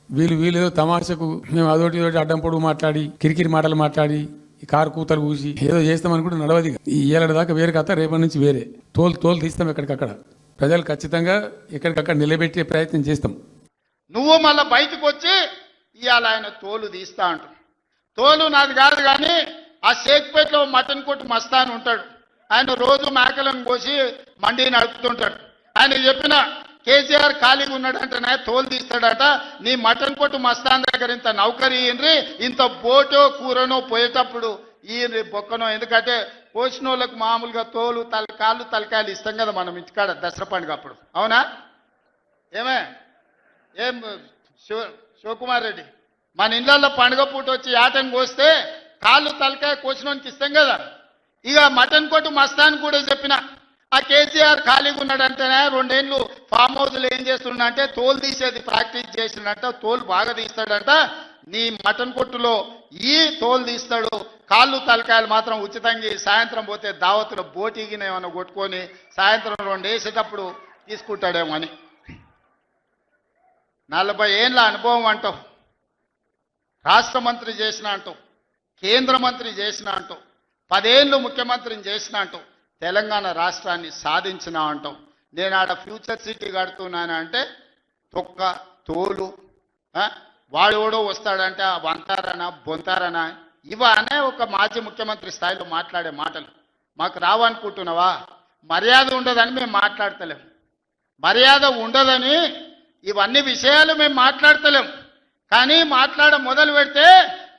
వీళ్ళు ఏదో తమాషకు మేము అదోటి ఇదోటి అడ్డం పొడుగు మాట్లాడి కిరికిరి మాటలు మాట్లాడి ఈ కారు కూతలు కూసి ఏదో చేస్తామనుకుంటే నడవది. ఈ ఏళ్ళ దాకా వేరే కథ, రేపటి నుంచి వేరే తోలు తీస్తాం ఎక్కడికక్కడ. ప్రజలు ఖచ్చితంగా ఎక్కడికక్కడ నిలబెట్టే ప్రయత్నం చేస్తాం. నువ్వు మళ్ళీ బయటకు వచ్చి ఇవాళ ఆయన తోలు తీస్తా అంటు. తోలు నాది కాదు, కానీ ఆ షేక్పేటలో మటన్ కొట్టు మస్తాన్ ఉంటాడు. ఆయన రోజు మేకలను కోసి మండి నడుపుతుంటాడు. ఆయన చెప్పిన కేసీఆర్ ఖాళీగా ఉన్నాడంటనే తోలు తీస్తాడట. నీ మటన్ కొట్టు మస్తాన్ దగ్గర ఇంత నౌకరీ ఇయ్యండ్రి, ఇంత బోటో కూరనో పోయేటప్పుడు ఈ బొక్కనో. ఎందుకంటే పోసిన వాళ్ళకు మామూలుగా తోలు తలకాయలు ఇస్తాం కదా మనం ఇంటికాడ దసరా పండుగ అప్పుడు. అవునా? ఏం శివకుమార్ రెడ్డి, మన ఇళ్ళల్లో పండుగ పూట వచ్చి ఆటను కోస్తే కాళ్ళు తలకాయ కోసినోనికి ఇస్తాం కదా. ఇక మటన్ కొట్టు మస్తాన్ కూడా చెప్పిన ఆ కేసీఆర్ ఖాళీగా ఉన్నాడంటేనే 2 ఏళ్ళు ఫామ్ హౌస్లో ఏం చేస్తున్నాడంటే తోలు తీసేది ప్రాక్టీస్ చేసినట్ట. తోలు బాగా తీస్తాడంట. నీ మటన్ కొట్టులో ఈ తోలు తీస్తాడు, కాళ్ళు తలకాయలు మాత్రం ఉచితంగా. సాయంత్రం పోతే దావతులో బోటిగిన ఏమైనా కొట్టుకొని సాయంత్రం 2 వేసేటప్పుడు తీసుకుంటాడేమో అని. 40 ఏళ్ళ అనుభవం అంటావు, రాష్ట్ర మంత్రి చేసిన అంటావు, కేంద్ర మంత్రి చేసిన అంటావు, 10 ఏళ్ళు ముఖ్యమంత్రిని చేసిన అంటావు, తెలంగాణ రాష్ట్రాన్ని సాధించిన అంటావు. నేను ఆడ ఫ్యూచర్ సిటీ కడుతున్నాను అంటే తొక్క తోలు వాడెవడో వస్తాడంటే ఆ వంతారనా బొంతారనా ఇవనే ఒక మాజీ ముఖ్యమంత్రి స్థాయిలో మాట్లాడే మాటలు మాకు రావనుకుంటున్నావా? మర్యాద ఉండదని మేము మాట్లాడతలేం. మర్యాద ఉండదని ఇవన్నీ విషయాలు మేము మాట్లాడతలేం. కానీ మొదలు పెడితే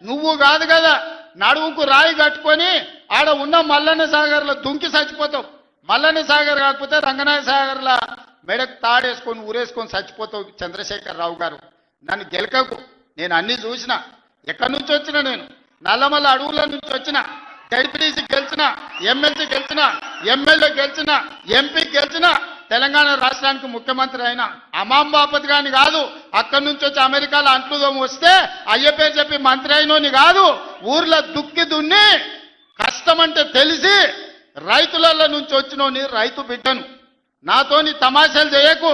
నువ్వు కాదు కదా, నడువుకు రాయి కట్టుకొని ఆడ ఉన్న మల్లన్న సాగర్లో దుంకి చచ్చిపోతావు. మల్లన్న సాగర్ కాకపోతే రంగనాథ సాగర్లో మెడకు తాడేసుకొని ఊరేసుకొని చచ్చిపోతావు. చంద్రశేఖరరావు గారు, నన్ను గెలకకు. నేను అన్ని చూసిన. ఎక్కడి నుంచి వచ్చిన నేను నల్లమల్ల అడవుల నుంచి వచ్చిన. జడ్పీటీసీ గెలిచిన, ఎమ్మెల్సీ గెలిచిన, ఎమ్మెల్యే గెలిచిన, ఎంపీ గెలిచిన, తెలంగాణ రాష్ట్రానికి ముఖ్యమంత్రి అయిన అమాం బాపతి గాని కాదు. అక్కడి నుంచి వచ్చి అమెరికాలో అంట్లుదోమ వస్తే అయ్య పేరు చెప్పి మంత్రి అయినోని కాదు. ఊర్లో దుక్కి దున్ని కష్టమంటే తెలిసి రైతులలో నుంచి వచ్చినోని రైతు బిడ్డను. నాతోని తమాషాలు చేయకు.